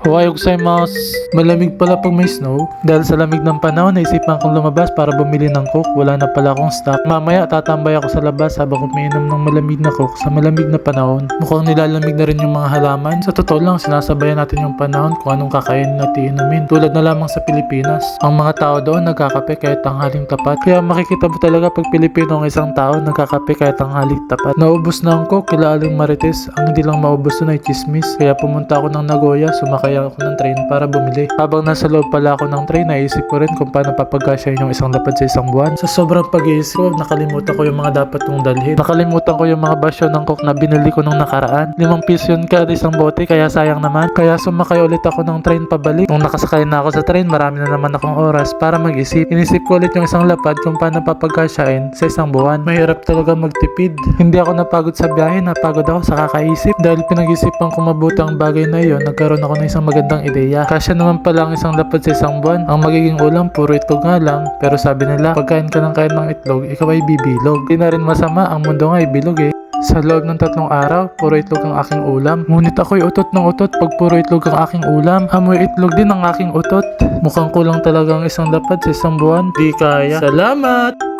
Huwag gozaimasu. Malamig pala pag may snow. Dahil sa lamig ng panahon, naisipan kong lumabas para bumili ng coke. Wala na pala akong stock. Mamaya tatambay ako sa labas habang umiinom ng malamig na coke sa malamig na panahon. Mukhang nilalamig na rin yung mga halaman. Sa totoo lang, sinasabayan natin yung panahon kung anong kakainin at iinumin. Tulad na lamang sa Pilipinas. Ang mga tao doon nagkakape kahit tanghaling tapat. Kaya makikita mo talaga pag Pilipino ang isang tao nagkakape kahit tanghaling tapat. Naubos na ang coke kila Aling Marites. Ang hindi lang maubos doon ay chismis. Kaya pumunta ako ng Nagoya, sumakay ako ng train para bumili. Habang nasa loob pala ako ng train, naisip ko rin kung paano papagkasyahin yung isang lapad sa isang buwan. Sa sobrang pag-iisip ko, nakalimutan ko yung mga dapat kong dalhin. Nakalimutan ko yung mga basyo ng coke na binili ko nung nakaraan. 5 piso yun kada isang bote, kaya sayang naman. Kaya sumakay ulit ako ng train pabalik. Nung nakasakay na ako sa train, marami na naman akong oras para mag-isip. Inisip ko ulit yung isang lapad kung paano papagkasyahin sa isang buwan. Mahirap talaga magtipid. Hindi ako napagod sa biyahe, napagod ako sa kakaisip. Dahil pinag-isipan ko mabuti ang bagay na iyon, nagkaroon ako ng isang magandang ideya. Kasya naman pala ang isang lapad sa isang buwan. Ang magiging ulam, puro itlog nga lang. Pero sabi nila, pagkain ka ng kain ng itlog, ikaw ay bibilog. Di na rin masama, ang mundo nga ay bilog eh. Sa loob ng 3 araw, puro itlog ang aking ulam. Ngunit ako'y utot ng utot pag puro itlog ang aking ulam. Amoy itlog din ang aking utot. Mukhang kulang talaga ang isang lapad sa isang buwan. Di kaya. Salamat!